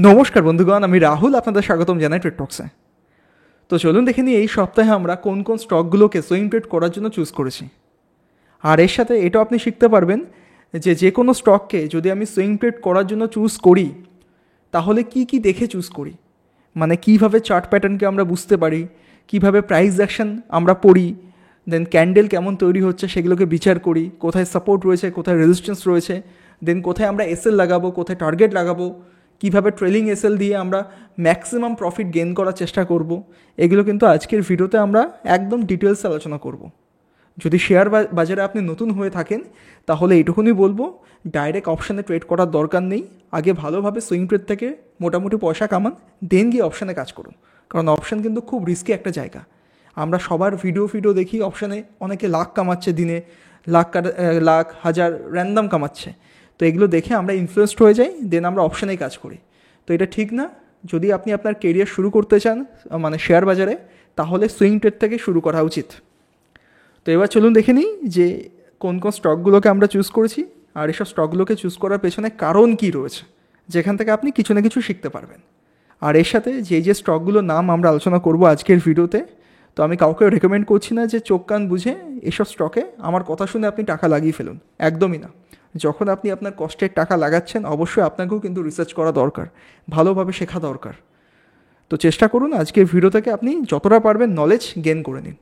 নমস্কার বন্ধুগণ, আমি রাহুল আপনাদের স্বাগতম জানাই ট্রেড টক্সে। তো চলুন দেখে নিই এই সপ্তাহে আমরা কোন কোন স্টকগুলোকে সুইং ট্রেড করার জন্য চুজ করেছি। আর এর সাথে এটাও আপনি শিখতে পারবেন যে কোনো স্টককে যদি আমি সুইং ট্রেড করার জন্য চুজ করি তাহলে কি কি দেখে চুজ করি, মানে কীভাবে চার্ট প্যাটার্নকে আমরা বুঝতে পারি, কিভাবে প্রাইস অ্যাকশন আমরা পড়ি, দেন ক্যান্ডেল কেমন তৈরি হচ্ছে সেগুলোকে বিচার করি, কোথায় সাপোর্ট রয়েছে, কোথায় রেজিস্ট্যান্স রয়েছে, দেন কোথায় আমরা এসএল লাগাবো, কোথায় টার্গেট লাগাবো, কীভাবে ট্রেলিং এসএল দিয়ে আমরা ম্যাক্সিমাম প্রফিট গেইন করার চেষ্টা করব। এগুলো কিন্তু আজকের ভিডিওতে আমরা একদম ডিটেলস আলোচনা করব। যদি শেয়ার বাজারে আপনি নতুন হয়ে থাকেন তাহলে এইটুকুনি বলবো, ডাইরেক্ট অপশানে ট্রেড করার দরকার নেই। আগে ভালোভাবে সুইং ট্রেড থেকে মোটামুটি পয়সা কামান, দেন গিয়ে অপশানে কাজ করুন, কারণ অপশান কিন্তু খুব রিস্কি একটা জায়গা। আমরা সবার ভিডিও দেখি অপশানে অনেকে লাখ কামাচ্ছে, দিনে লাখ হাজার র্যান্ডাম কামাচ্ছে। তো এগুলো দেখে আমরা ইনফ্লুয়েসড হয়ে যাই, দেন আমরা অপশানেই কাজ করি। তো এটা ঠিক না। যদি আপনি আপনার কেরিয়ার শুরু করতে চান মানে শেয়ার বাজারে, তাহলে সুইং ট্রেড থেকে শুরু করা উচিত। তো এবার চলুন দেখে নিই যে কোন কোন স্টকগুলোকে আমরা চুজ করেছি, আর এসব স্টকগুলোকে চুজ করার পেছনে কারণ কী রয়েছে, যেখান থেকে আপনি কিছু না কিছু শিখতে পারবেন। আর এর সাথে যে স্টকগুলোর নাম আমরা আলোচনা করব আজকের ভিডিওতে, তো আমি কাউকে রেকমেন্ড করছি না যে চোখ কান বুঝে এসব স্টকে আমার কথা শুনে আপনি টাকা লাগিয়ে ফেলুন, একদমই না। যখন আপনি আপনার কষ্টের টাকা লাগাচ্ছেন অবশ্যই আপনাকেও কিন্তু রিসার্চ করা দরকার, ভালোভাবে শেখা দরকার। তো চেষ্টা করুন আজকের ভিডিও থেকে আপনি যতটা পারবেন নলেজ গেইন করে নিন।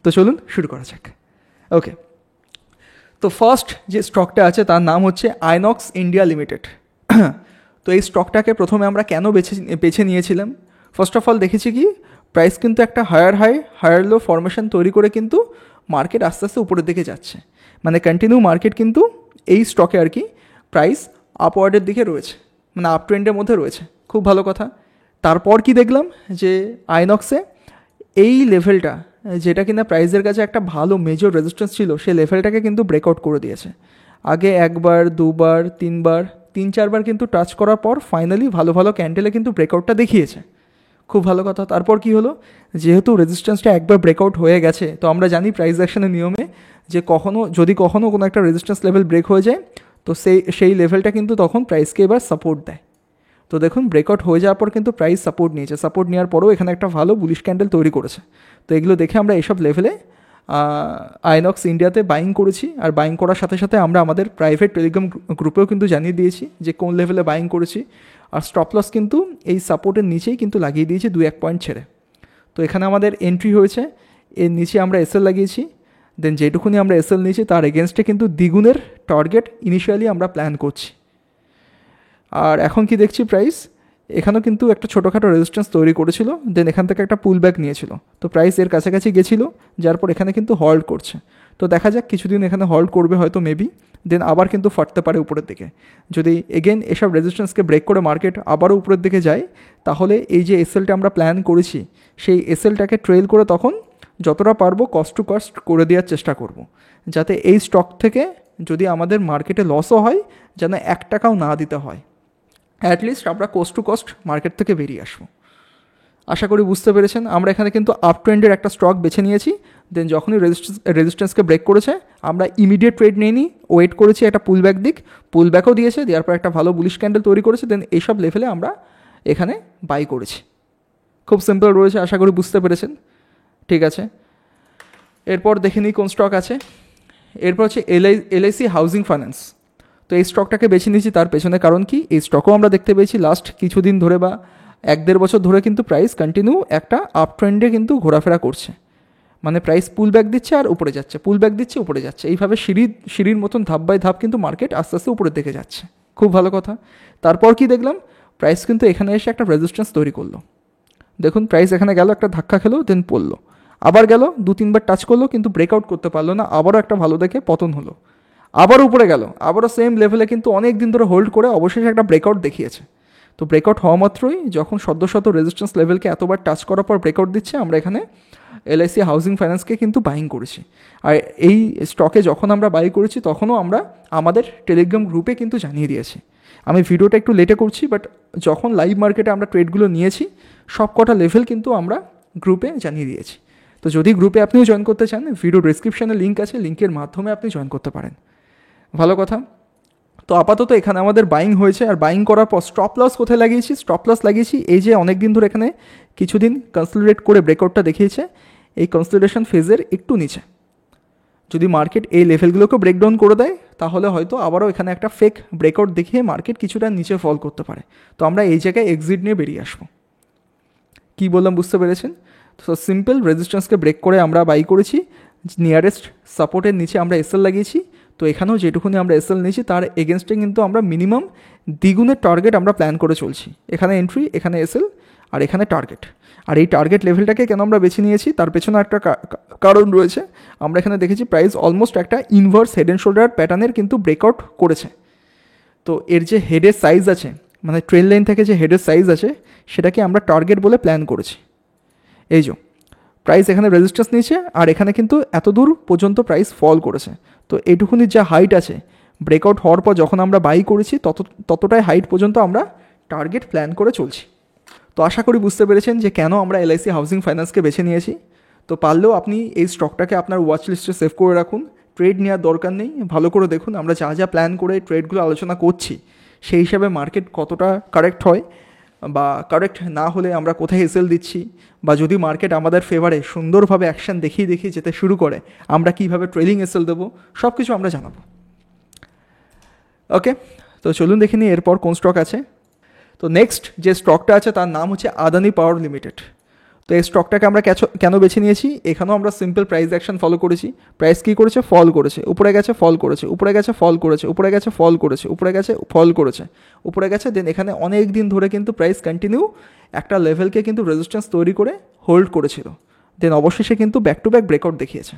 তো চলুন শুরু করা যাক। ওকে, তো ফার্স্ট যে স্টকটা আছে তার নাম হচ্ছে আইনক্স ইন্ডিয়া লিমিটেড। তো এই স্টকটাকে প্রথমে আমরা কেন বেছে নিয়েছিলাম? ফার্স্ট অফ অল দেখেছি কি, প্রাইস কিন্তু একটা হায়ার লো ফরমেশন তৈরি করে কিন্তু মার্কেট আস্তে আস্তে উপরের দিকে যাচ্ছে, মানে কন্টিনিউ মার্কেট কিন্তু এই স্টকে আর কি প্রাইস আপওয়ার্ডের দিকে রয়েছে, মানে আপ ট্রেন্ডের মধ্যে রয়েছে। খুব ভালো কথা। তারপর কি দেখলাম যে আইনক্সে এই লেভেলটা, যেটা কিনা প্রাইসের কাছে একটা ভালো মেজর রেজিস্ট্যান্স ছিল, সেই লেভেলটাকে কিন্তু ব্রেকআউট করে দিয়েছে। আগে একবার, দুবার, তিন চারবার কিন্তু টাচ করার পর ফাইনালি ভালো ক্যান্ডেলে কিন্তু ব্রেকআউটটা দেখিয়েছে। খুব ভালো কথা। তারপর কি হলো, যেহেতু রেজিস্ট্যান্সটা একবার ব্রেকআউট হয়ে গেছে, তো আমরা জানি প্রাইস অ্যাকশনের নিয়মে যে যদি কখনও কোনো একটা রেজিস্ট্যান্স লেভেল ব্রেক হয়ে যায়, তো সেই লেভেলটা কিন্তু তখন প্রাইসকে এবার সাপোর্ট দেয়। তো দেখুন ব্রেকআউট হয়ে যাওয়ার পর কিন্তু প্রাইস সাপোর্ট নিয়েছে, সাপোর্ট নেওয়ার পরেও এখানে একটা ভালো বুলিশ ক্যান্ডেল তৈরি করেছে। তো এগুলো দেখে আমরা এইসব লেভেলে আইনক্স ইন্ডিয়াতে বাইং করেছি। আর বাইং করার সাথে সাথে আমরা আমাদের প্রাইভেট টেলিগ্রাম গ্রুপেও কিন্তু জানিয়ে দিয়েছি যে কোন লেভেলে বাইং করেছি। আর স্টপ লস কিন্তু এই সাপোর্টের নিচেই কিন্তু লাগিয়ে দিয়েছি 2-1 পয়েন্ট ছেড়ে। তো এখানে আমাদের এন্ট্রি হয়েছে, এর নিচে আমরা এসএল লাগিয়েছি। দেন যেটুকুনি আমরা এসএল নিয়েছি তার এগেনস্টে কিন্তু দ্বিগুণের টার্গেট ইনিশিয়ালি আমরা প্ল্যান করছি। আর এখন কি দেখছি, প্রাইস এখানেও কিন্তু একটা ছোটোখাটো রেজিস্ট্যান্স তৈরি করেছিল, দেন এখান থেকে একটা পুল ব্যাক নিয়েছিল। তো প্রাইস এর কাছাকাছি গেছিলো, যার পর এখানে কিন্তু হল্ড করছে। তো দেখা যাক কিছুদিন এখানে হল্ড করবে হয়তো মেবি, দেন আবার কিন্তু ফাটতে পারে উপরের দিকে। যদি এগেন এসব রেজিস্ট্যান্সকে ব্রেক করে মার্কেট আবারও উপরের দিকে যায়, তাহলে এই যে এসএলটা আমরা প্ল্যান করেছি সেই এসএলটাকে ট্রেল করে তখন যতটা পারবো কস্ট টু কস্ট করে দেওয়ার চেষ্টা করব, যাতে এই স্টক থেকে যদি আমাদের মার্কেটে লসও হয় যেন 1 টাকাও না দিতে হয়। অ্যাটলিস্ট আমরা কোস্ট টু কস্ট মার্কেট থেকে বেরিয়ে আসবো। আশা করি বুঝতে পেরেছেন। আমরা এখানে কিন্তু আপ ট্রেন্ডের একটা স্টক বেছে নিয়েছি, দেন যখনই রেজিস্ট্যান্সকে ব্রেক করেছে আমরা ইমিডিয়েট ট্রেড নিয়ে নিই, ওয়েট করেছি একটা পুল ব্যাকও দিয়েছে, দেওয়ার পর একটা ভালো বুলিশ ক্যান্ডেল তৈরি করেছে, দেন এইসব লেভেলে আমরা এখানে বাই করেছি। খুব সিম্পল রয়েছে, আশা করি বুঝতে পেরেছেন। ঠিক আছে, এরপর দেখে নিই কোন স্টক আছে। এরপর হচ্ছে এলআইসি হাউজিং ফাইন্যান্স। তো এই স্টকটাকে বেছে নিয়েছি, তার পেছনে কারণ কি, এই স্টকও আমরা দেখতে পেয়েছি লাস্ট কিছুদিন ধরে বা 1-1.5 বছর ধরে কিন্তু প্রাইস কন্টিনিউ একটা আপ ট্রেন্ডে কিন্তু ঘোরাফেরা করছে, মানে প্রাইস পুল ব্যাক দিচ্ছে আর উপরে যাচ্ছে, পুল ব্যাক দিচ্ছে উপরে যাচ্ছে, এইভাবে সিঁড়ির মতন ধাপ বাই ধাপ কিন্তু মার্কেট আস্তে আস্তে উপরের দিকে যাচ্ছে। খুব ভালো কথা। তারপর কি দেখলাম, প্রাইস কিন্তু এখানে এসে একটা রেজিস্ট্যান্স তৈরি করলো। দেখুন প্রাইস এখানে গেল, একটা ধাক্কা খেলো, দেন পড়লো, আবার গেল 2-3 বার টাচ করলো কিন্তু ব্রেকআউট করতে পারলো না, আবারও একটা ভালো দেখে পতন হলো, আবার উপরে গেল, আবারও সেম লেভেলে কিন্তু অনেক দিন ধরে হোল্ড করে অবশেষে একটা ব্রেকআউট দেখিয়েছে। তো ব্রেকআউট হওয়া মাত্রই যখন শত রেজিস্ট্যান্স লেভেলকে এতবার টাচ করার পর ব্রেকআউট দিচ্ছে, আমরা এখানে এলআইসি হাউজিং ফাইন্যান্সকে কিন্তু বাইং করেছি। আর এই স্টকে যখন আমরা বাই করেছি তখনও আমরা আমাদের টেলিগ্রাম গ্রুপে কিন্তু জানিয়ে দিয়েছি। আমি ভিডিওটা একটু লেটে করছি, বাট যখন লাইভ মার্কেটে আমরা ট্রেডগুলো নিয়েছি সব কটা লেভেল কিন্তু আমরা গ্রুপে জানিয়ে দিয়েছি। তো যদি গ্রুপে আপনিও জয়েন করতে চান, ভিডিও ডিসক্রিপশানে লিঙ্ক আছে, লিঙ্কের মাধ্যমে আপনি জয়েন করতে পারেন। ভালো কথা। তো আপাতত এখানে আমাদের বাইং হয়েছে, আর বাইং করার পর স্টপ লস কোথায় লাগিয়েছি? স্টপ লস লাগিয়েছি এই যে অনেক দিন ধরে এখানে কিছুদিন কনসলিডেট করে ব্রেকআউটটা দেখিয়েছে এই কনসলিডেশন ফেজের একটু নিচে। যদি মার্কেট এই লেভেলগুলোকে ব্রেকডাউন করে দেয় তাহলে হয়তো আবারও এখানে একটা ফেক ব্রেকআউট দেখিয়ে মার্কেট কিছুটা নিচে ফল করতে পারে। তো আমরা এই জায়গায় এক্সিট নিয়ে বেরিয়ে আসবো। কী বললাম বুঝতে পেরেছেন? তো সিম্পল রেজিস্ট্যান্সকে ব্রেক করে আমরা বাই করেছি, নিয়ারেস্ট সাপোর্টের নিচে আমরা এসএল লাগিয়েছি। তো এখানেও যেটুকুনি আমরা এসএল নিয়েছি তার এগেনস্টে কিন্তু আমরা মিনিমাম দ্বিগুণের টার্গেট আমরা প্ল্যান করে চলছি। এখানে এন্ট্রি, এখানে এসএল, আর এখানে টার্গেট। আর এই টার্গেট লেভেলটাকে কেন আমরা বেছে নিয়েছি তার পেছনে একটা কারণ রয়েছে। আমরা এখানে দেখেছি প্রাইস অলমোস্ট একটা ইনভার্স হেড অ্যান্ড শোল্ডার প্যাটার্নের কিন্তু ব্রেকআউট করেছে। তো এর যে হেডের সাইজ আছে, মানে ট্রেন লাইন থেকে যে হেডের সাইজ আছে সেটাকে আমরা টার্গেট বলে প্ল্যান করেছি। এই যে প্রাইস এখানে রেজিস্ট্যান্স নিয়েছে, আর এখানে কিন্তু এত দূর পর্যন্ত প্রাইস ফল করেছে। তো এইটুকুনি যা হাইট আছে ব্রেকআউট হওয়ার পর যখন আমরা বাই করেছি ততটাই হাইট পর্যন্ত আমরা টার্গেট প্ল্যান করে চলছি। তো আশা করি বুঝতে পেরেছেন যে কেন আমরা এলআইসি হাউজিং ফাইন্যান্সকে বেছে নিয়েছি। তো পারলেও আপনি এই স্টকটাকে আপনার ওয়াচ লিস্টে সেভ করে রাখুন, ট্রেড নেওয়ার দরকার নেই, ভালো করে দেখুন আমরা যা যা প্ল্যান করে ট্রেডগুলো আলোচনা করছি সেই হিসাবে মার্কেট কতটা কারেক্ট হয়, বা কারেক্ট না হলে আমরা কোথায় এসএল দিচ্ছি, বা যদি মার্কেট আমাদের ফেভারে সুন্দরভাবে অ্যাকশান দেখিয়ে যেতে শুরু করে আমরা কীভাবে ট্রেলিং এসএল দেবো, সব কিছু আমরা জানাবো। ওকে, তো চলুন দেখে নিই এরপর কোন স্টক আছে। তো নেক্সট যে স্টকটা আছে তার নাম হচ্ছে আদানি পাওয়ার লিমিটেড। তো এই স্টকটাকে আমরা কেন বেছে নিয়েছি? এখানেও আমরা সিম্পল প্রাইস অ্যাকশন ফলো করেছি। প্রাইস কী করেছে? ফল করেছে, উপরে গেছে, ফল করেছে, উপরে গেছে, ফল করেছে, উপরে গেছে, ফল করেছে, উপরে গেছে, ফল করেছে, উপরে গেছে। দেন এখানে অনেক দিন ধরে কিন্তু প্রাইস কন্টিনিউ একটা লেভেলকে কিন্তু রেজিস্ট্যান্স তৈরি করে হোল্ড করেছিল। দেন অবশেষে কিন্তু ব্যাক টু ব্যাক ব্রেকআউট দেখিয়েছে।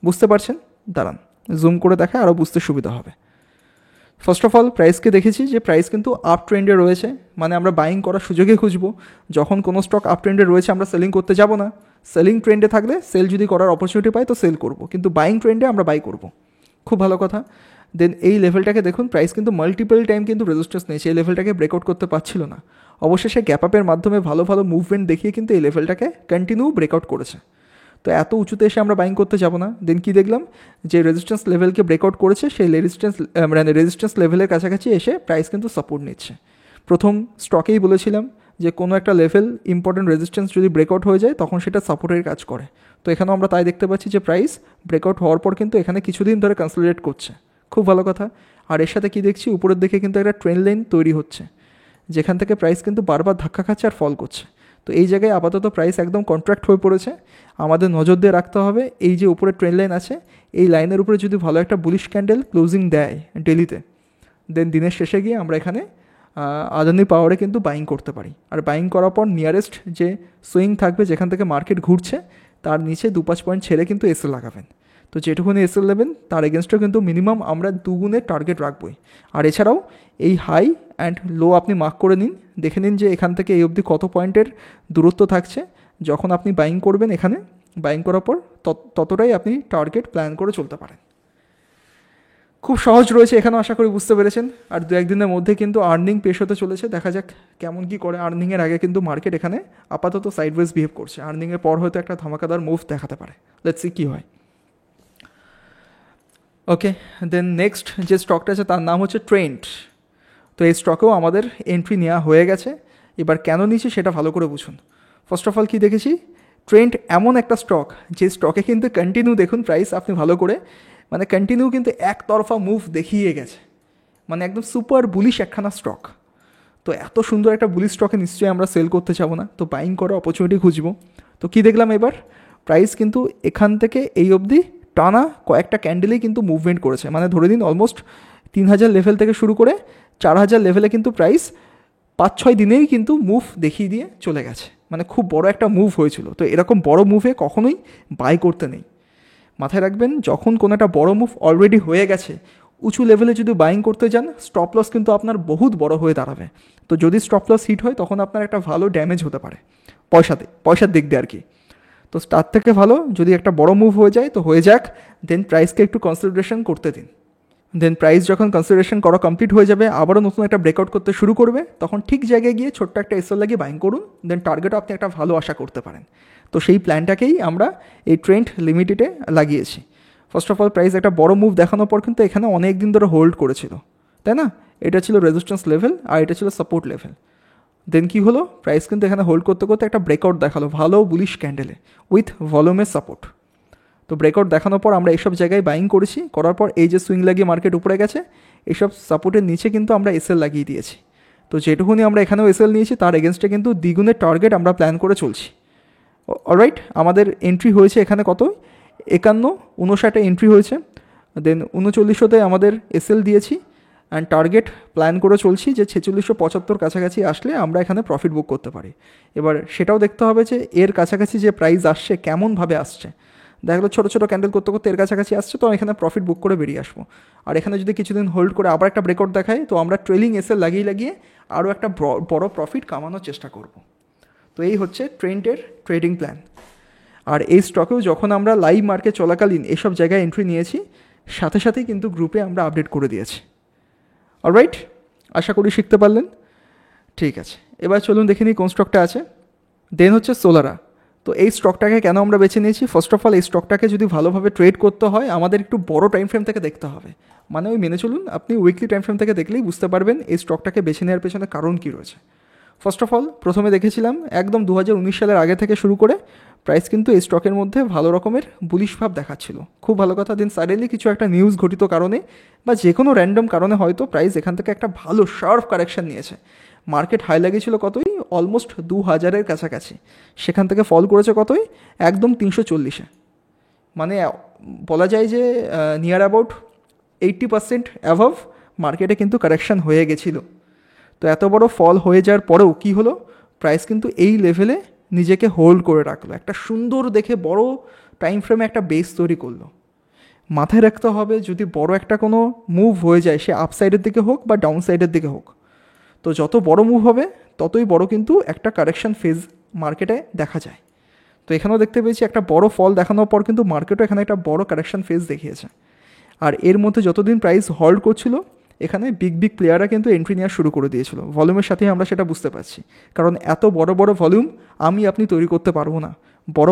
বুঝতে পারছেন? দাঁড়ান জুম করে দেখা আরও বুঝতে সুবিধা হবে। ফার্স্ট অফ অল প্রাইসকে দেখেছি যে প্রাইস কিন্তু আপ ট্রেন্ডে রয়েছে, মানে আমরা বাইং করার সুযোগই খুঁজবো। যখন কোনো স্টক আপ ট্রেন্ডে রয়েছে আমরা সেলিং করতে যাব না। সেলিং ট্রেন্ডে থাকলে সেল যদি করার অপরচুনিটি পাই তো সেল করব, কিন্তু বাইং ট্রেন্ডে আমরা বাই করব। খুব ভালো কথা। দেন এই লেভেলটাকে দেখুন, প্রাইস কিন্তু মাল্টিপল টাইম কিন্তু রেজিস্ট্যান্স নিয়েছে, এই লেভেলটাকে ব্রেকআউট করতে পারছিল না। অবশেষে গ্যাপ আপের মাধ্যমে ভালো ভালো মুভমেন্ট দেখিয়ে কিন্তু এই লেভেলটাকে কন্টিনিউ ব্রেকআউট করেছে। তো এত উঁচুতে এসে আমরা বাইং করতে যাব না। দেন কি দেখলাম যে রেজিস্ট্যান্স লেভেলকে ব্রেকআউট করেছে, সেই রেজিস্ট্যান্স লেভেলের কাছাকাছি এসে প্রাইস কিন্তু সাপোর্ট নিচ্ছে। প্রথম স্টকেই বলেছিলাম যে কোনো একটা লেভেল ইম্পর্টেন্ট রেজিস্ট্যান্স যদি ব্রেকআউট হয়ে যায় তখন সেটা সাপোর্টের কাজ করে। তো এখানেও আমরা তাই দেখতে পাচ্ছি যে প্রাইস ব্রেকআউট হওয়ার পর কিন্তু এখানে কিছুদিন ধরে কনসলিডেট করছে। খুব ভালো কথা। আর এর সাথে কি দেখছি, উপরের দিকে কিন্তু একটা ট্রেন্ড লাইন তৈরি হচ্ছে, যেখান থেকে প্রাইস কিন্তু বারবার ধাক্কা খাচ্ছে আর ফল করছে। তো এই জায়গায় আপাতত প্রাইস একদম কন্ট্রাক্ট হয়ে পড়েছে। আমাদের নজর দিয়ে রাখতে হবে এই যে উপরে ট্রেন্ড লাইন আছে, এই লাইনের উপরে যদি ভালো একটা বুলিশ ক্যান্ডেল ক্লোজিং দেয় ডেলিতে, দেন দিনের শেষে গিয়ে আমরা এখানে আদানি পাওয়ারে কিন্তু বাইং করতে পারি। আর বাইং করার পর নিয়ারেস্ট যে সুইং থাকবে যেখান থেকে মার্কেট ঘুরছে তার নিচে 2-5 পয়েন্ট ছেড়ে কিন্তু এসএল লাগাবেন। তো যেটুকুনি এসএল নেবেন তার এগেনস্টও কিন্তু মিনিমাম আমরা 2 গুণের টার্গেট রাখবই। আর এছাড়াও এই হাই অ্যান্ড লো আপনি মার্ক করে নিন, দেখে নিন যে এখান থেকে এই অবধি কত পয়েন্টের দূরত্ব থাকছে। যখন আপনি বাইং করবেন এখানে বাইং করার পর ততটাই আপনি টার্গেট প্ল্যান করে চলতে পারেন। খুব সহজ রয়েছে এখানেও, আশা করি বুঝতে পেরেছেন। আর 2-1 দিনের মধ্যে কিন্তু আর্নিং পেশ হতে চলেছে, দেখা যাক কেমন কী করে। আর্নিংয়ের আগে কিন্তু মার্কেট এখানে আপাতত সাইডওয়েজ বিহেভ করছে, আর্নিংয়ের পর হয়তো একটা ধামাকাদার মুভ দেখাতে পারে। লেটস সি কী হয়। ওকে, দেন নেক্সট যে স্টকটা আছে তার নাম হচ্ছে ট্রেন্ড। তো এই স্টকেও আমাদের এন্ট্রি নেওয়া হয়ে গেছে। এবার কেন নিয়েছি সেটা ভালো করে বুঝুন। ফার্স্ট অফ অল কী দেখেছি, ট্রেন্ড এমন একটা স্টক যে স্টকে কিন্তু কন্টিনিউ দেখুন প্রাইস আপনি ভালো করে, মানে কন্টিনিউ কিন্তু একতরফা মুভ দেখিয়ে গেছে, মানে একদম সুপার বুলিশ একখানা স্টক। তো এত সুন্দর একটা বুলিশ স্টকে নিশ্চয়ই আমরা সেল করতে চাবো না, তো বাইং করার অপরচুনিটি খুঁজবো। তো কী দেখলাম এবার, প্রাইস কিন্তু এখান থেকে এই অবধি টানা কয়েকটা ক্যান্ডেলেই কিন্তু মুভমেন্ট করেছে, মানে ধরে দিন অলমোস্ট 3000 লেভেল থেকে শুরু করে 4000 লেভেলে কিন্তু প্রাইস 5-6 দিনেই কিন্তু মুভ দেখিয়ে দিয়ে চলে গেছে, মানে খুব বড় একটা মুভ হয়েছিল। তো এরকম বড় মুভে কখনোই বাই করতে নেই। মাথায় রাখবেন, যখন কোনো একটা বড় মুভ অলরেডি হয়ে গেছে উঁচু লেভেলে যদি বাইং করতে যান স্টপ লস কিন্তু আপনার বহুত বড় হয়ে দাঁড়াবে। তো যদি স্টপ লস হিট হয় তখন আপনার একটা ভালো ড্যামেজ হতে পারে পয়সার দিক দিয়ে আর কি। তো তার থেকে ভালো যদি একটা বড় মুভ হয়ে যায় তো হয়ে যাক, দেন প্রাইসকে একটু কনসিডারেশন করতে দিন। দেন প্রাইস যখন কনসিডারেশন করা কমপ্লিট হয়ে যাবে, আবারও নতুন একটা ব্রেকআউট করতে শুরু করবে, তখন ঠিক জায়গায় গিয়ে ছোট্ট একটা এসএল লাগিয়ে বাইং করুন। দেন টার্গেটও আপনি একটা ভালো আশা করতে পারেন। তো সেই প্ল্যানটাকেই আমরা এই ট্রেন্ড লিমিটেডে লাগিয়েছি। ফার্স্ট অফ অল প্রাইস একটা বড় মুভ দেখানোর পর কিন্তু এখানে অনেক দিন ধরে হোল্ড করেছিল, তাই না? এটা ছিল রেজিস্ট্যান্স লেভেল আর এটা ছিল সাপোর্ট লেভেল। দেন কী হলো, প্রাইস কিন্তু এখানে হোল্ড করতে করতে একটা ব্রেকআউট দেখালো ভালো বুলিশ ক্যান্ডেলে উইথ ভলিউমের সাপোর্ট। তো ব্রেকআউট দেখানোর পর আমরা এইসব জায়গায় বাইং করেছি, করার পর এই যে সুইং লাগিয়ে মার্কেট উপরে গেছে, এইসব সাপোর্টের নিচে কিন্তু আমরা এসএল লাগিয়ে দিয়েছি। তো যেটুকুনি আমরা এখানেও এসএল নিয়েছি তার এগেনস্টে কিন্তু দ্বিগুণের টার্গেট আমরা প্ল্যান করে চলছি। অলরাইট, আমাদের এন্ট্রি হয়েছে এখানে কত, 51-59 এন্ট্রি হয়েছে। দেন 3900-তে আমাদের এসএল দিয়েছি অ্যান্ড টার্গেট প্ল্যান করে চলছি যে 4675 কাছাকাছি আসলে আমরা এখানে প্রফিট বুক করতে পারি। এবার সেটাও দেখতে হবে যে এর কাছাকাছি যে প্রাইস আসছে কেমনভাবে আসছে। দেখা গেলো ছোটো ছোটো ক্যান্ডেল করতে করতে এর কাছাকাছি আসছে, তো এখানে প্রফিট বুক করে বেরিয়ে আসবো। আর এখানে যদি কিছুদিন হোল্ড করে আবার একটা ব্রেকআউট দেখায়, তো আমরা ট্রেলিং এসএল লাগিয়ে আরও একটা বড় প্রফিট কামানোর চেষ্টা করব। তো এই হচ্ছে ট্রেন্ডের ট্রেডিং প্ল্যান। আর এই স্টকেও যখন আমরা লাইভ মার্কেট চলাকালীন এইসব জায়গায় এন্ট্রি নিয়েছি, সাথে সাথেই কিন্তু গ্রুপে আমরা আপডেট করে দিয়েছি। অলরাইট, আশা করি শিখতে পারলেন। ঠিক আছে, এবার চলুন দেখে নিই কোন স্টকটা আছে। দেন হচ্ছে সোলারা। তো এই স্টকটাকে কেন আমরা বেছে নিয়েছি? ফার্স্ট অফ অল, এই স্টকটাকে যদি ভালোভাবে ট্রেড করতে হয় আমাদের একটু বড় টাইম ফ্রেম থেকে দেখতে হবে। মানে ওই মেনে চলুন, আপনি উইকলি টাইম ফ্রেম থেকে দেখলেই বুঝতে পারবেন এই স্টকটাকে বেছে নেওয়ার পেছনে কারণ কী রয়েছে। ফার্স্ট অফ অল, প্রথমে দেখেছিলাম একদম 2019 সালের আগে থেকে শুরু করে প্রাইস কিন্তু এই স্টকের মধ্যে ভালো রকমের বুলিশ ভাব দেখাচ্ছিল, খুব ভালো কথা। দেন সাডেনলি কিছু একটা নিউজ ঘটিত কারণে বা যে কোনো র্যান্ডম কারণে হয়তো প্রাইস এখান থেকে একটা ভালো শার্প কারেকশন নিয়েছে। মার্কেট হাই লাগিয়েছিল কতই, অলমোস্ট 2000-এর কাছাকাছি, সেখান থেকে ফল করেছে কতই, একদম 340-এ। মানে বলা যায় যে নিয়ার অ্যাবাউট 80% অ্যাভাভ মার্কেটে কিন্তু কারেকশান হয়ে গেছিলো। তো এত বড় ফল হয়ে যাওয়ার পরেও কী হলো, প্রাইস কিন্তু এই লেভেলে নিজেকে হোল্ড করে রাখলো, একটা সুন্দর দেখে বড় টাইম ফ্রেমে একটা বেস তৈরি করলো। মাথায় রাখতে হবে, যদি বড় একটা কোনো মুভ হয়ে যায়, সে আপসাইডের দিকে হোক বা ডাউন সাইডের দিকে হোক, তো যত বড় মুভ হবে ততই বড় কিন্তু একটা কারেকশন ফেজ মার্কেটে দেখা যায়। তো এখানেও দেখতে পেয়েছি একটা বড় ফল দেখানোর পর কিন্তু মার্কেটও এখানে একটা বড় কারেকশন ফেজ দেখিয়েছে। আর এর মধ্যে যতদিন প্রাইস হোল্ড করছিল, এখানে বিগ প্লেয়াররা কিন্তু এন্ট্রি নেওয়া শুরু করে দিয়েছিল। ভলিউমের সাথেই আমরা সেটা বুঝতে পারছি, কারণ এত বড় ভলিউম আপনি তৈরি করতে পারবো না। বড়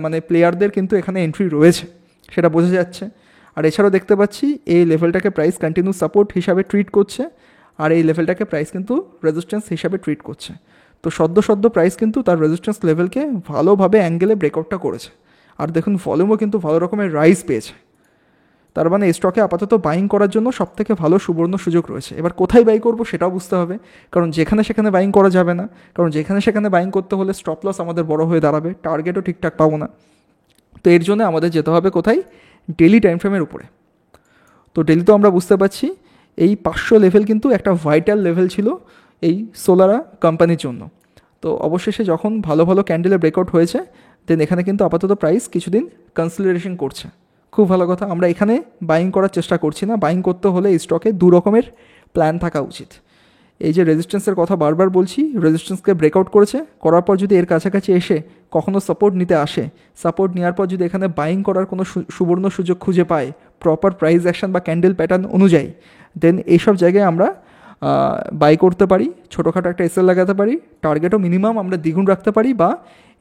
মানে প্লেয়ারদের কিন্তু এখানে এন্ট্রি রয়েছে, সেটা বোঝা যাচ্ছে। আর এছাড়াও দেখতে পাচ্ছি এই লেভেলটাকে প্রাইস কন্টিনিউ সাপোর্ট হিসাবে ট্রিট করছে, আর এই লেভেলটাকে প্রাইস কিন্তু রেজিস্ট্যান্স হিসাবে ট্রিট করছে। তো সদ্য প্রাইস কিন্তু তার রেজিস্ট্যান্স লেভেলকে ভালোভাবে অ্যাঙ্গেলে ব্রেকআউটটা করেছে। আর দেখুন ভলিউমও কিন্তু ভালো রকমের রাইজ পেয়েছে। তার মানে এই স্টকে আপাতত বাইং করার জন্য সবথেকে ভালো সুবর্ণ সুযোগ রয়েছে। এবার কোথায় বাই করবো সেটাও বুঝতে হবে, কারণ যেখানে সেখানে বাইং করা যাবে না, কারণ যেখানে সেখানে বাইং করতে হলে স্টপ লস আমাদের বড় হয়ে দাঁড়াবে, টার্গেটও ঠিকঠাক পাবো না। তো এর জন্য আমাদের যেতে হবে কোথায়, ডেলি টাইম ফ্রেমের উপরে। তো ডেলি তো আমরা বুঝতে পারছি এই 500 লেভেল কিন্তু একটা ভাইটাল লেভেল ছিল এই সোলারা কোম্পানির জন্য। তো অবশেষে যখন ভালো ক্যান্ডেলে ব্রেকআউট হয়েছে, দেন এখানে কিন্তু আপাতত প্রাইস কিছুদিন কনসলিডেশন করছে, খুব ভালো কথা। আমরা এখানে বাইং করার চেষ্টা করছি না, বাইং করতে হলে এই স্টকে দু রকমের প্ল্যান থাকা উচিত। এই যে রেজিস্ট্যান্সের কথা বারবার বলছি, রেজিস্ট্যান্সকে ব্রেকআউট করার পর যদি এর কাছাকাছি এসে কখনও সাপোর্ট নিতে আসে, সাপোর্ট নেওয়ার পর যদি এখানে বাইং করার কোনো সুবর্ণ সুযোগ খুঁজে পায় প্রপার প্রাইস অ্যাকশন বা ক্যান্ডেল প্যাটার্ন অনুযায়ী, দেন এইসব জায়গায় আমরা বাই করতে পারি, ছোটোখাটো একটা এসএল লাগাতে পারি, টার্গেটও মিনিমাম আমরা দ্বিগুণ রাখতে পারি, বা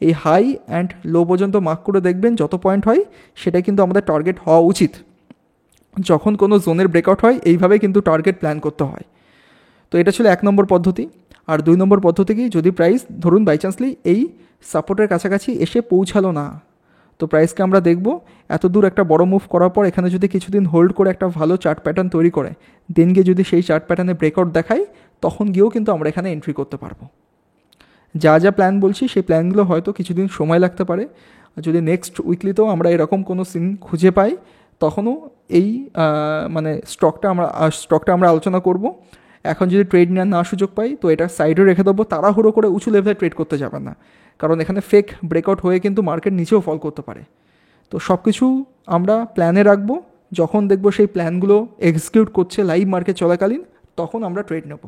এই হাই অ্যান্ড লো পর্যন্ত মার্ক করে দেখবেন যত পয়েন্ট হয় সেটাই কিন্তু আমাদের টার্গেট হওয়া উচিত। যখন কোনো জোনের ব্রেকআউট হয় এইভাবে কিন্তু টার্গেট প্ল্যান করতে হয়। তো এটা ছিল 1 নম্বর পদ্ধতি। আর 2 নম্বর পদ্ধতি কি, যদি প্রাইস ধরুন বাই চান্সলি এই সাপোর্টের কাছাকাছি এসে পৌঁছালো না, তো প্রাইসকে আমরা দেখব এত দূর একটা বড় মুভ করার পর এখানে যদি কিছুদিন হোল্ড করে একটা ভালো চার্ট প্যাটার্ন তৈরি করে, দেন গিয়ে যদি সেই চার্ট প্যাটার্নে ব্রেকআউট দেখায়, তখন গিয়েও কিন্তু আমরা এখানে এন্ট্রি করতে পারবো। যা প্ল্যান বলছি সেই প্ল্যানগুলো হয়তো কিছুদিন সময় লাগতে পারে। যদি নেক্সট উইকলিতেও আমরা এরকম কোনো সিন খুঁজে পাই, তখনও এই মানে স্টকটা আমরা আলোচনা করব। এখন যদি ট্রেড নেওয়ার না সুযোগ পাই, তো এটা সাইডে রেখে দেবো, তাড়াহুড়ো করে উঁচু লেভেলে ট্রেড করতে যাবেন না, কারণ এখানে ফেক ব্রেকআউট হয়ে কিন্তু মার্কেট নিচেও ফল করতে পারে। তো সব কিছু আমরা প্ল্যানে রাখবো, যখন দেখব সেই প্ল্যানগুলো এক্সিকিউট করছে লাইভ মার্কেট চলাকালীন, তখন আমরা ট্রেড নেব।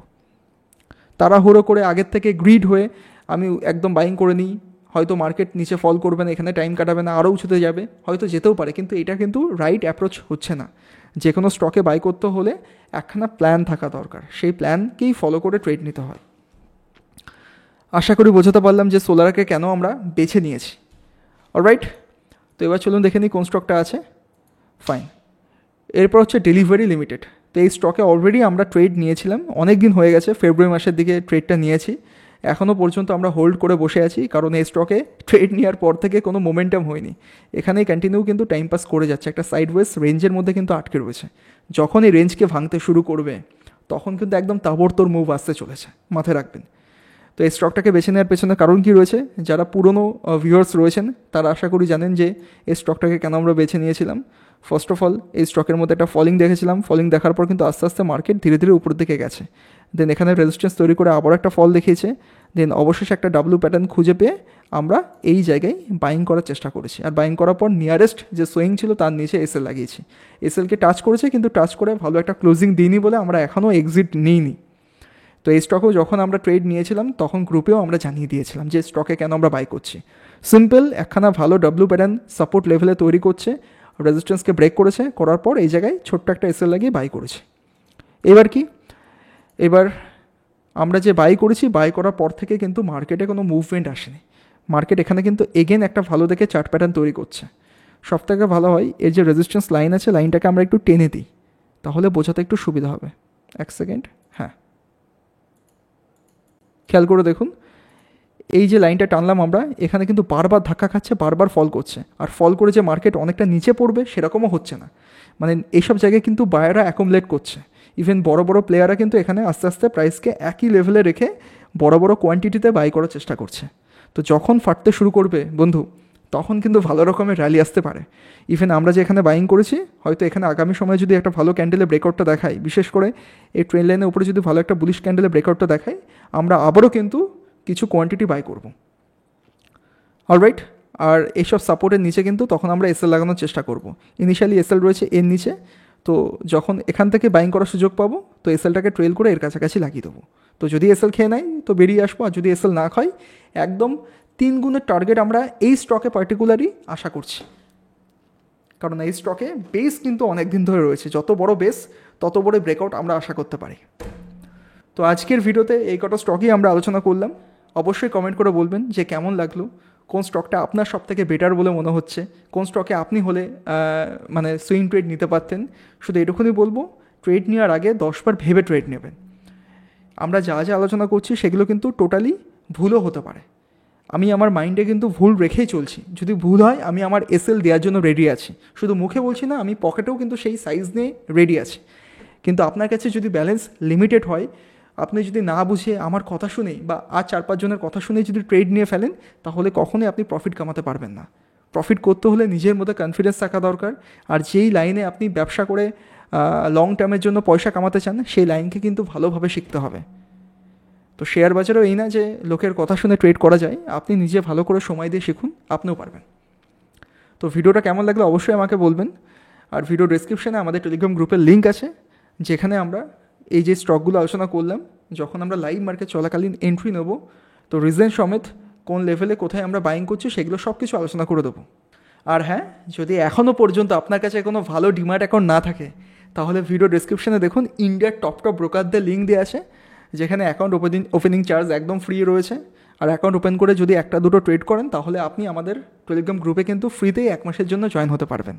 তাড়াহুড়ো করে আগের থেকে গ্রিড হয়ে আমি একদম বাইং করে নিই, হয়তো মার্কেট নিচে ফল করবে না, এখানে টাইম কাটাবে না, আরও উঁচুতে যাবে, হয়তো যেতেও পারে, কিন্তু এটা কিন্তু রাইট অ্যাপ্রোচ হচ্ছে না। যে কোনো স্টকে বাই করতে হলে একখানা প্ল্যান থাকা দরকার, সেই প্ল্যানকেই ফলো করে ট্রেড নিতে হয়। আশা করি বোঝাতে পারলাম যে সোলারকে কেন আমরা বেছে নিয়েছি। অলরাইট, তো এবার চলুন দেখে নিই কোন স্টকটা আছে। ফাইন, এরপর হচ্ছে ডেলিভারি লিমিটেড। তো এই স্টকে অলরেডি আমরা ট্রেড নিয়েছিলাম, অনেক দিন হয়ে গেছে, ফেব্রুয়ারি মাসের দিকে ট্রেডটা নিয়েছি। এখনও পর্যন্ত আমরা হোল্ড করে বসে আছি, কারণ এই স্টকে ট্রেড নেওয়ার পর থেকে কোনো মোমেন্টাম হয়নি, এখানেই কন্টিনিউ কিন্তু টাইম পাস করে যাচ্ছে, একটা সাইডওয়েজ রেঞ্জের মধ্যে কিন্তু আটকে রয়েছে। যখন এই রেঞ্জকে ভাঙতে শুরু করবে তখন কিন্তু একদম তাবড়তোড় মুভ আসতে চলেছে, মাথায় রাখবেন। তো এই স্টকটাকে বেছে নেওয়ার পেছনে কারণ কী রয়েছে, যারা পুরনো ভিউয়ার্স রয়েছেন তারা আশা করি জানেন যে এই স্টকটাকে কেন আমরা বেছে নিয়েছিলাম। ফার্স্ট অফ অল, এই স্টকের মধ্যে একটা ফলিং দেখেছিলাম, ফলিং দেখার পর কিন্তু আস্তে আস্তে মার্কেট ধীরে ধীরে উপরের দিকে গেছে, দেন এখানে রেজিস্ট্যান্স তৈরি করে আবার একটা ফল দেখিয়েছে, দেন অবশেষে একটা ডাব্লু প্যাটার্ন খুঁজে পেয়ে আমরা এই জায়গায় বাইং করার চেষ্টা করেছি। আর বাইং করার পর নিয়ারেস্ট যে সুইং ছিল তার নিচে এসএল লাগিয়েছি, এসএলকে টাচ করেছে কিন্তু টাচ করে ভালো একটা ক্লোজিং দিইনি বলে আমরা এখনও এক্সিট নিইনি। তো এই স্টকেও যখন আমরা ট্রেড নিয়েছিলাম তখন গ্রুপেও আমরা জানিয়ে দিয়েছিলাম যে স্টকে কেন আমরা বাই করছি। সিম্পল, একখানা ভালো ডাব্লু প্যাটার্ন সাপোর্ট লেভেলে তৈরি করছে, রেজিস্ট্যান্সকে ব্রেক করেছে, করার পর এই জায়গায় ছোট্ট একটা এসএল লাগিয়ে বাই করেছে। এবার কি, এবার আমরা যে বাই করেছি, বাই করার পর থেকে কিন্তু মার্কেটে কোনো মুভমেন্ট আসেনি, মার্কেট এখানে কিন্তু এগেন একটা ভালো দেখে চার্ট প্যাটার্ন তৈরি করছে। সবথেকে ভালো হয় এর যে রেজিস্ট্যান্স লাইন আছে, লাইনটাকে আমরা একটু টেনে দিই, তাহলে বোঝাতে একটু সুবিধা হবে। এক সেকেন্ড, হ্যাঁ, খেয়াল করে দেখুন, এই যে লাইনটা টানলাম আমরা, এখানে কিন্তু বারবার ধাক্কা খাচ্ছে, বারবার ফল করছে, আর ফল করে যে মার্কেট অনেকটা নিচে পড়বে সেরকমও হচ্ছে না, মানে এইসব জায়গায় কিন্তু বায়াররা অ্যাকুমুলেট করছে। ইভেন বড় বড় প্লেয়াররা কিন্তু এখানে আস্তে আস্তে প্রাইসকে একই লেভেলে রেখে বড় বড় কোয়ান্টিটিতে বাই করার চেষ্টা করছে। তো যখন ফাটতে শুরু করবে বন্ধু, তখন কিন্তু ভালো রকমের র্যালি আসতে পারে। ইভেন আমরা যে এখানে বাইং করেছি, হয়তো এখানে আগামী সময়ে যদি একটা ভালো ক্যান্ডেলে ব্রেকআউটটা দেখায়, বিশেষ করে এই ট্রেন লাইনের উপরে যদি ভালো একটা বুলিশ ক্যান্ডেলে ব্রেকআউটটা দেখায়, আমরা আবারও কিন্তু কিছু কোয়ান্টিটি বাই করব। অলরাইট, আর এইসব সাপোর্টের নিচে কিন্তু তখন আমরা এসএল লাগানোর চেষ্টা করব। ইনিশিয়ালি এসএল রয়েছে এর নিচে, তো যখন এখান থেকে বাইং করার সুযোগ পাবো তো এসএলটাকে ট্রেল করে এর কাছাকাছি লাগিয়ে দেবো। তো যদি এসএল খেয়ে নেয় তো বেরিয়ে আসবো, আর যদি এসএল না খাই একদম 3 গুণের টার্গেট আমরা এই স্টকে পার্টিকুলারই আশা করছি, কারণ এই স্টকে বেস কিন্তু অনেক দিন ধরে রয়েছে, যত বড় বেস তত বড় ব্রেকআউট আমরা আশা করতে পারি। তো আজকের ভিডিওতে এই কটা স্টকই আমরা আলোচনা করলাম। অবশ্যই কমেন্ট করে বলবেন যে কেমন লাগলো, কোন স্টকটা আপনার সবথেকে বেটার বলে মনে হচ্ছে, কোন স্টকে আপনি হলে মানে সুইং ট্রেড নিতে পারতেন। শুধু এটুকুনি বলবো, ট্রেড নেওয়ার আগে 10 বার ভেবে ট্রেড নেবেন। আমরা যা যা আলোচনা করছি সেগুলো কিন্তু টোটালি ভুলও হতে পারে, আমি আমার মাইন্ডে কিন্তু ভুল রেখেই চলছি, যদি ভুল হয় আমি আমার এসএল দেওয়ার জন্য রেডি আছি, শুধু মুখে বলছি না, আমি পকেটেও কিন্তু সেই সাইজ নিয়ে রেডি আছি। কিন্তু আপনার কাছে যদি ব্যালেন্স লিমিটেড হয়, আপনি যদি না বুঝে আমার কথা শুনেই বা আর 4-5 জনের কথা শুনেই যদি ট্রেড নিয়ে ফেলেন, তাহলে কখনোই আপনি প্রফিট কামাতে পারবেন না। প্রফিট করতে হলে নিজের মধ্যে কনফিডেন্স থাকা দরকার, আর যেই লাইনে আপনি ব্যবসা করে লং টার্মের জন্য পয়সা কামাতে চান, সেই লাইনকে কিন্তু ভালোভাবে শিখতে হবে। তো শেয়ার বাজারেও এই না যে লোকের কথা শুনে ট্রেড করা যায়, আপনি নিজে ভালো করে সময় দিয়ে শিখুন, আপনিও পারবেন। তো ভিডিওটা কেমন লাগলো অবশ্যই আমাকে বলবেন। আর ভিডিও ডেসক্রিপশানে আমাদের টেলিগ্রাম গ্রুপের লিঙ্ক আছে, যেখানে আমরা এই যে স্টকগুলো আলোচনা করলাম, যখন আমরা লাইভ মার্কেট চলাকালীন এন্ট্রি নেব, তো রিজন সমেত কোন লেভেলে কোথায় আমরা বাইং করছি সেগুলো সব কিছু আলোচনা করে দেবো। আর হ্যাঁ, যদি এখনও পর্যন্ত আপনার কাছে কোনো ভালো ডিম্যাট অ্যাকাউন্ট না থাকে, তাহলে ভিডিও ডেসক্রিপশানে দেখুন ইন্ডিয়ার টপ ব্রোকারদের লিঙ্ক দেওয়া আছে, যেখানে অ্যাকাউন্ট ওপেনিং চার্জ একদম ফ্রি রয়েছে। আর অ্যাকাউন্ট ওপেন করে যদি 1-2 ট্রেড করেন, তাহলে আপনি আমাদের টেলিগ্রাম গ্রুপে কিন্তু ফ্রিতেই 1 মাসের জন্য জয়েন হতে পারবেন।